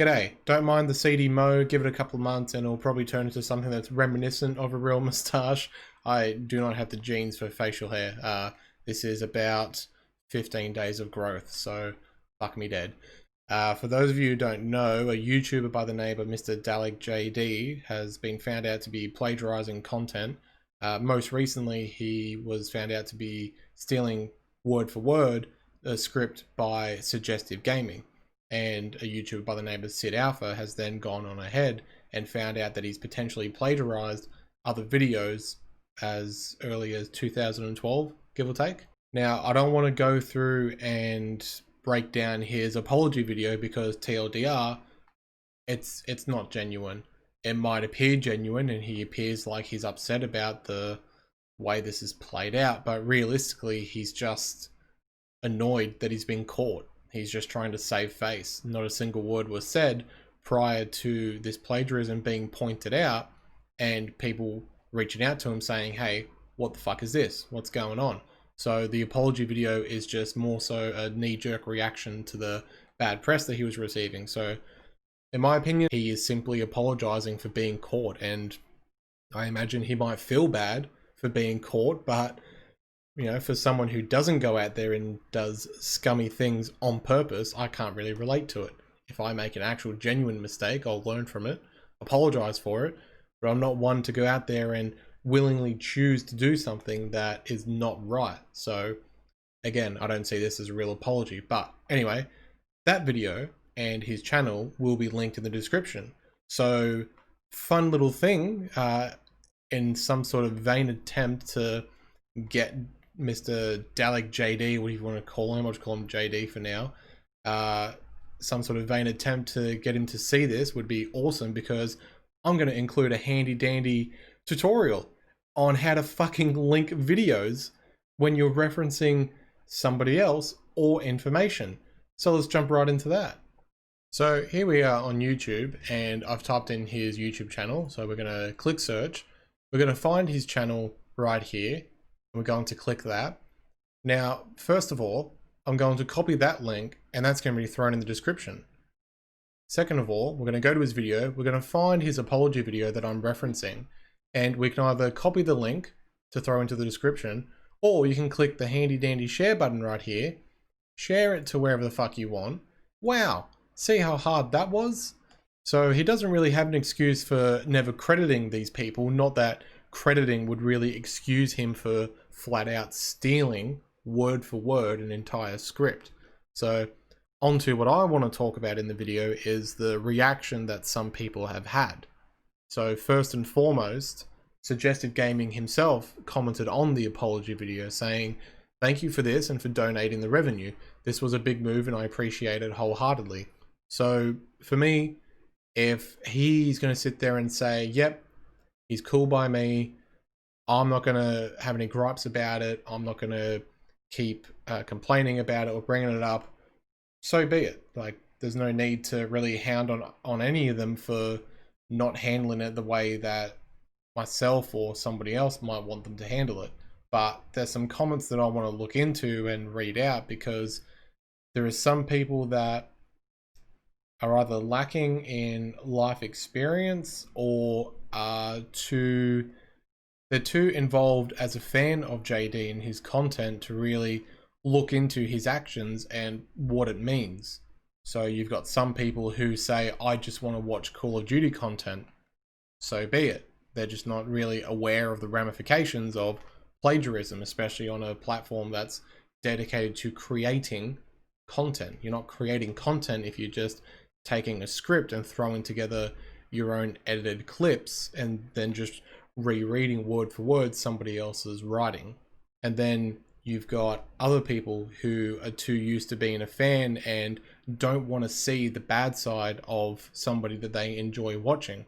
G'day, don't mind the seedy mo, give it a couple of months and it'll probably turn into something that's reminiscent of a real moustache. I do not have the genes for facial hair. This is about 15 days of growth, so fuck me dead. For those of you who don't know, a YouTuber by the name of MrDalekJD has been found out to be plagiarizing content. Most recently, he was found out to be stealing word for word a script by Suggestive Gaming. And a YouTuber by the name of Sid Alpha has then gone on ahead and found out that he's potentially plagiarized other videos as early as 2012, give or take. Now, I don't want to go through and break down his apology video because TLDR, it's not genuine. It might appear genuine and he appears like he's upset about the way this is played out, but realistically, he's just annoyed that he's been caught. He's just trying to save face. Not a single word was said prior to this plagiarism being pointed out and people reaching out to him saying, hey, what the fuck is this? What's going on? So the apology video is just more so a knee-jerk reaction to the bad press that he was receiving. So in my opinion, he is simply apologizing for being caught, and I imagine he might feel bad for being caught, but you know, for someone who doesn't go out there and does scummy things on purpose, I can't really relate to it. If I make an actual genuine mistake, I'll learn from it, apologize for it, but I'm not one to go out there and willingly choose to do something that is not right. So again, I don't see this as a real apology. But anyway, that video and his channel will be linked in the description. So fun little thing, in some sort of vain attempt to get MrDalekJD, what do you want to call him? I'll just call him JD for now. Some sort of vain attempt to get him to see this would be awesome, because I'm going to include a handy dandy tutorial on how to fucking link videos when you're referencing somebody else or information. So let's jump right into that. So here we are on YouTube, and I've typed in his YouTube channel. So we're going to click search. We're going to find his channel right here. We're going to click that. Now, first of all, I'm going to copy that link, and that's going to be thrown in the description. Second of all, we're going to go to his video. We're going to find his apology video that I'm referencing, and we can either copy the link to throw into the description, or you can click the handy dandy share button right here, share it to wherever the fuck you want. Wow, see how hard that was? So he doesn't really have an excuse for never crediting these people, not that crediting would really excuse him for flat out stealing word for word an entire script. So onto what I want to talk about in the video is the reaction that some people have had. So first and foremost, Suggestive Gaming himself commented on the apology video saying, "Thank you for this and for donating the revenue. This was a big move and I appreciate it wholeheartedly." So for me, if he's going to sit there and say, yep, he's cool by me, I'm not going to have any gripes about it, I'm not going to keep complaining about it or bringing it up, so be it. Like, there's no need to really hound on any of them for not handling it the way that myself or somebody else might want them to handle it. But there's some comments that I want to look into and read out, because there are some people that are either lacking in life experience or they're too involved as a fan of JD and his content to really look into his actions and what it means. So you've got some people who say, I just want to watch Call of Duty content. So be it. They're just not really aware of the ramifications of plagiarism, especially on a platform that's dedicated to creating content. You're not creating content if you're just taking a script and throwing together your own edited clips and then just rereading word for word somebody else's writing. And then you've got other people who are too used to being a fan and don't want to see the bad side of somebody that they enjoy watching.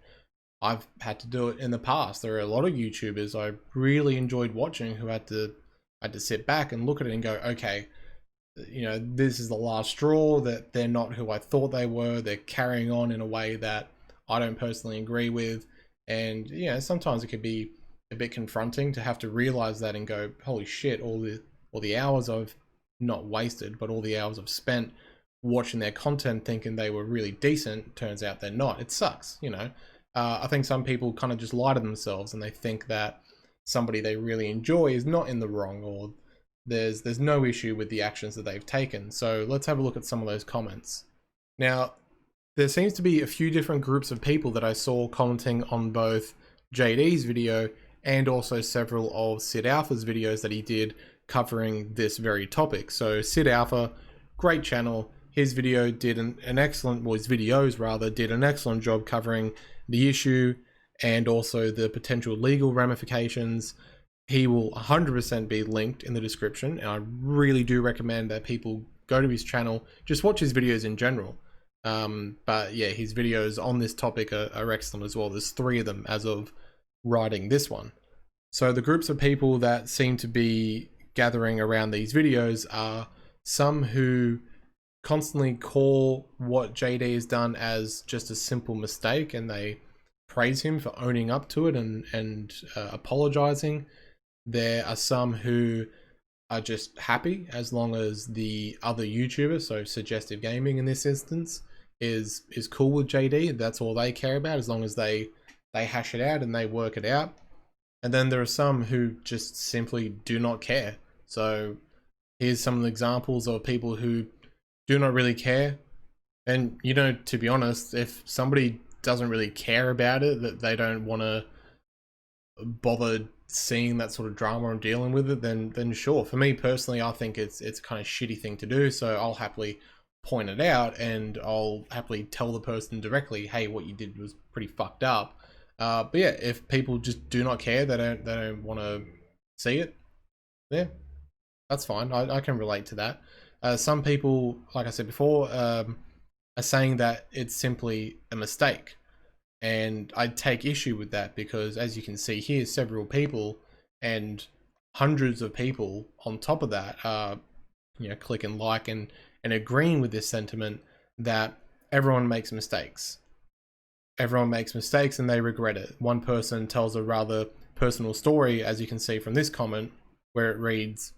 I've had to do it in the past. There are a lot of YouTubers I really enjoyed watching who had to sit back and look at it and go, okay, you know, this is the last straw, that they're not who I thought they were. They're carrying on in a way that I don't personally agree with. And, you know, sometimes it could be a bit confronting to have to realize that and go, holy shit, all the hours I've not wasted, but all the hours I've spent watching their content thinking they were really decent. Turns out they're not. It sucks, you know. I think some people kind of just lie to themselves and they think that somebody they really enjoy is not in the wrong, or there's no issue with the actions that they've taken. So let's have a look at some of those comments. Now, there seems to be a few different groups of people that I saw commenting on both JD's video and also several of Sid Alpha's videos that he did covering this very topic. So Sid Alpha, great channel. His video did an excellent, well, his videos rather, did an excellent job covering the issue and also the potential legal ramifications. He will 100% be linked in the description, and I really do recommend that people go to his channel, just watch his videos in general. But yeah, his videos on this topic are excellent as well. There's 3 of them as of writing this one. So the groups of people that seem to be gathering around these videos are some who constantly call what JD has done as just a simple mistake, and they praise him for owning up to it and apologizing. There are some who are just happy as long as the other YouTuber, so Suggestive Gaming in this instance, is cool with JD. That's all they care about, as long as they hash it out and they work it out. And then there are some who just simply do not care. So here's some of the examples of people who do not really care. And, you know, to be honest, if somebody doesn't really care about it, that they don't want to bother seeing that sort of drama and dealing with it, then sure. For me personally, I think it's a kind of shitty thing to do, so I'll happily point it out and I'll happily tell the person directly, hey, what you did was pretty fucked up. But yeah, if people just do not care, they don't want to see it, yeah, that's fine. I can relate to that. Some people, like I said before, are saying that it's simply a mistake. And I take issue with that because, as you can see here, several people and hundreds of people on top of that are, you know, clicking like and agreeing with this sentiment that everyone makes mistakes. Everyone makes mistakes and they regret it. One person tells a rather personal story, as you can see from this comment, where it reads,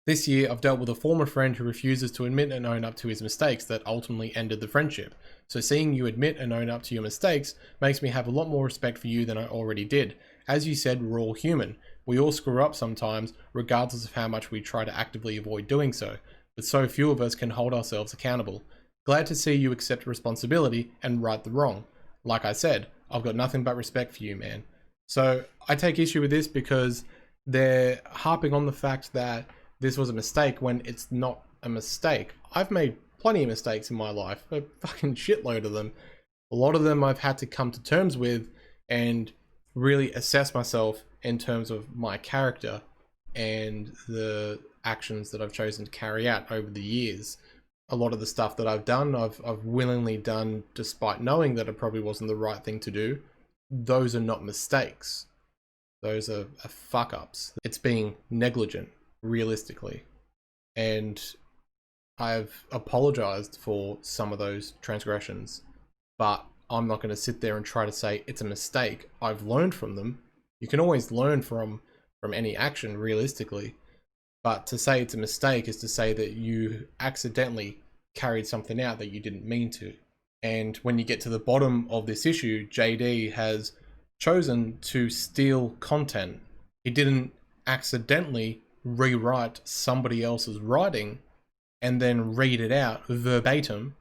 "This year, I've dealt with a former friend who refuses to admit and own up to his mistakes that ultimately ended the friendship. So seeing you admit and own up to your mistakes makes me have a lot more respect for you than I already did. As you said, we're all human. We all screw up sometimes, regardless of how much we try to actively avoid doing so. But so few of us can hold ourselves accountable. Glad to see you accept responsibility and right the wrong. Like I said, I've got nothing but respect for you, man." So I take issue with this because they're harping on the fact that this was a mistake when it's not a mistake. I've made plenty of mistakes in my life, a fucking shitload of them. A lot of them I've had to come to terms with and really assess myself in terms of my character and the actions that I've chosen to carry out over the years. A lot of the stuff that I've done, I've willingly done despite knowing that it probably wasn't the right thing to do. Those are not mistakes. Those are fuck-ups. It's being negligent, realistically. And I've apologized for some of those transgressions, but I'm not going to sit there and try to say it's a mistake. I've learned from them. You can always learn from any action, realistically. But to say it's a mistake is to say that you accidentally carried something out that you didn't mean to. And when you get to the bottom of this issue, JD has chosen to steal content. He didn't accidentally rewrite somebody else's writing and then read it out verbatim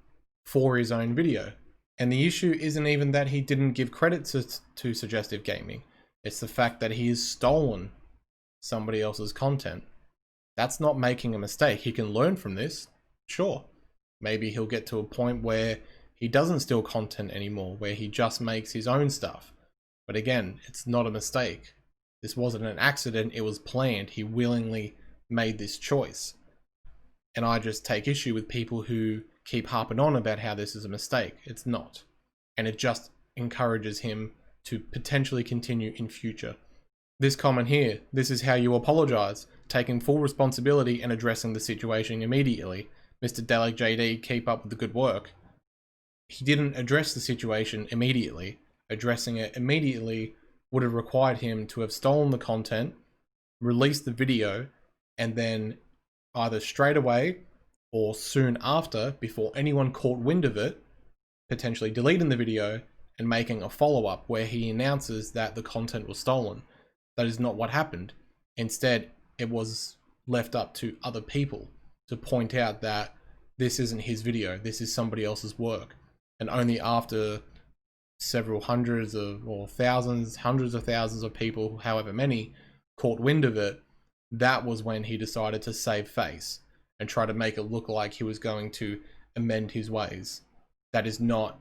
for his own video. And the issue isn't even that he didn't give credit to Suggestive Gaming. It's the fact that he has stolen somebody else's content. That's not making a mistake. He can learn from this, sure. Maybe he'll get to a point where he doesn't steal content anymore, where he just makes his own stuff. But again, it's not a mistake. This wasn't an accident, it was planned. He willingly made this choice. And I just take issue with people who keep harping on about how this is a mistake. It's not. And it just encourages him to potentially continue in future. This comment here, "This is how you apologize, taking full responsibility and addressing the situation immediately. MrDalekJD, keep up with the good work." He didn't address the situation immediately. Addressing it immediately would have required him to have stolen the content, released the video, and then either straight away or soon after, before anyone caught wind of it, potentially deleting the video and making a follow-up where he announces that the content was stolen. That is not what happened. Instead, it was left up to other people to point out that this isn't his video, this is somebody else's work. And only after several hundreds of, or thousands, hundreds of thousands of people, however many, caught wind of it, that was when he decided to save face and try to make it look like he was going to amend his ways. That is not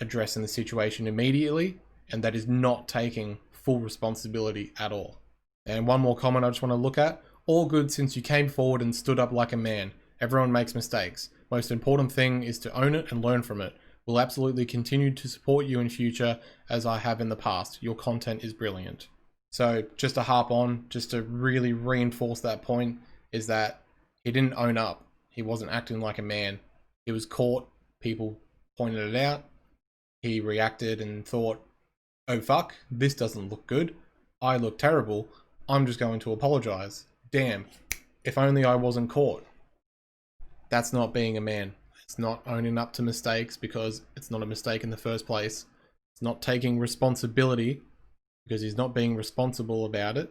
addressing the situation immediately, and that is not taking full responsibility at all. And one more comment I just want to look at. All good since you came forward and stood up like a man. Everyone makes mistakes. Most important thing is to own it and learn from it. Will absolutely continue to support you in future as I have in the past. Your content is brilliant. So just to harp on, just to really reinforce that point, is that he didn't own up. He wasn't acting like a man. He was caught. People pointed it out. He reacted and thought, oh fuck, this doesn't look good. I look terrible. I'm just going to apologize. Damn, if only I wasn't caught. That's not being a man. It's not owning up to mistakes because it's not a mistake in the first place. It's not taking responsibility because he's not being responsible about it.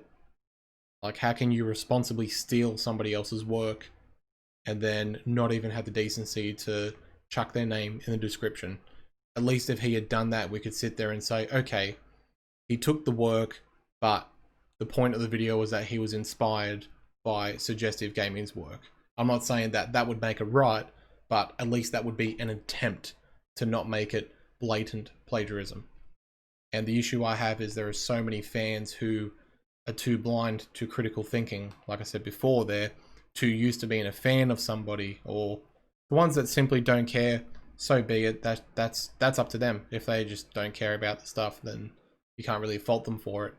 Like, how can you responsibly steal somebody else's work and then not even have the decency to chuck their name in the description? At least if he had done that, we could sit there and say, okay, he took the work, but the point of the video was that he was inspired by Suggestive Gaming's work. I'm not saying that that would make it right, but at least that would be an attempt to not make it blatant plagiarism. And the issue I have is there are so many fans who are too blind to critical thinking. Like I said before, they're too used to being a fan of somebody, or the ones that simply don't care. So be it. That's up to them. If they just don't care about the stuff, then you can't really fault them for it.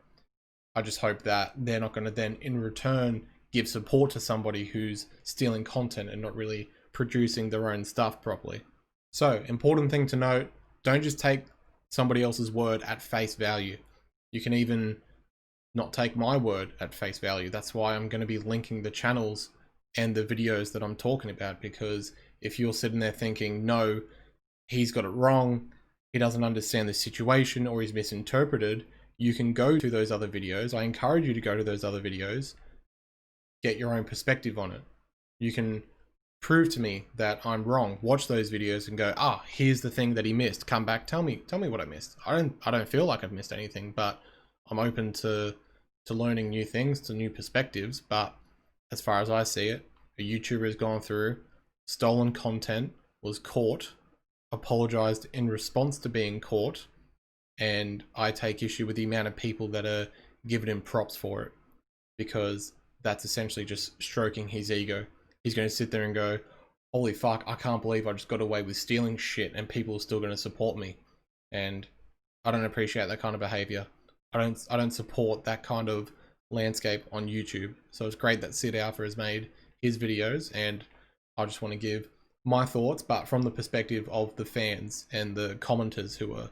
I just hope that they're not going to then in return give support to somebody who's stealing content and not really producing their own stuff properly. So, important thing to note, don't just take somebody else's word at face value. You can even not take my word at face value. That's why I'm going to be linking the channels and the videos that I'm talking about, because if you're sitting there thinking, no, he's got it wrong, he doesn't understand the situation, or he's misinterpreted, you can go to those other videos. I encourage you to go to those other videos, get your own perspective on it. You can prove to me that I'm wrong. Watch those videos and go, here's the thing that he missed. Come back, tell me what I missed. I don't feel like I've missed anything, but I'm open to learning new things, to new perspectives. But as far as I see it, a YouTuber has gone through, stolen content, was caught, apologized in response to being caught, and I take issue with the amount of people that are giving him props for it, because that's essentially just stroking his ego. He's going to sit there and go, holy fuck, I can't believe I just got away with stealing shit and people are still going to support me. And I don't appreciate that kind of behavior. I don't support that kind of landscape on YouTube. So it's great that Sid Alpha has made his videos, and I just want to give my thoughts, but from the perspective of the fans and the commenters who are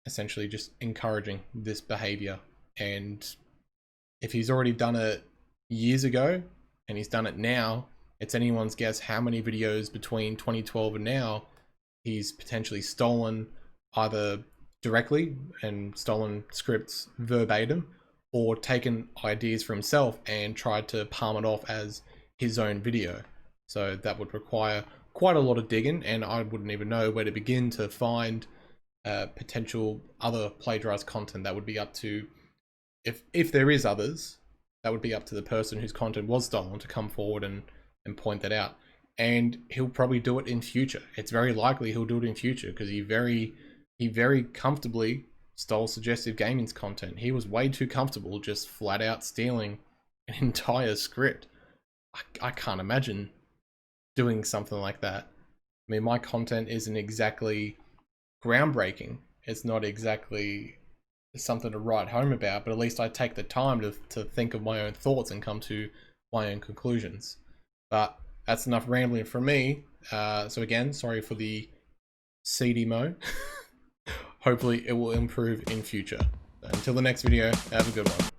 essentially just encouraging this behavior. And if he's already done it years ago and he's done it now, it's anyone's guess how many videos between 2012 and now he's potentially stolen, either directly and stolen scripts verbatim, or taken ideas for himself and tried to palm it off as his own video. So that would require quite a lot of digging, and I wouldn't even know where to begin to find potential other plagiarized content. That would be up to, if there is others, that would be up to the person whose content was stolen to come forward and point that out. And he'll probably do it in future. It's very likely he'll do it in future, because he very comfortably stole Suggestive Gaming's content. He was way too comfortable just flat out stealing an entire script. I can't imagine doing something like that. I mean, my content isn't exactly groundbreaking. It's not exactly something to write home about, but at least I take the time to think of my own thoughts and come to my own conclusions. But that's enough rambling from me. So again, sorry for the CD mo. Hopefully it will improve in future. Until the next video, have a good one.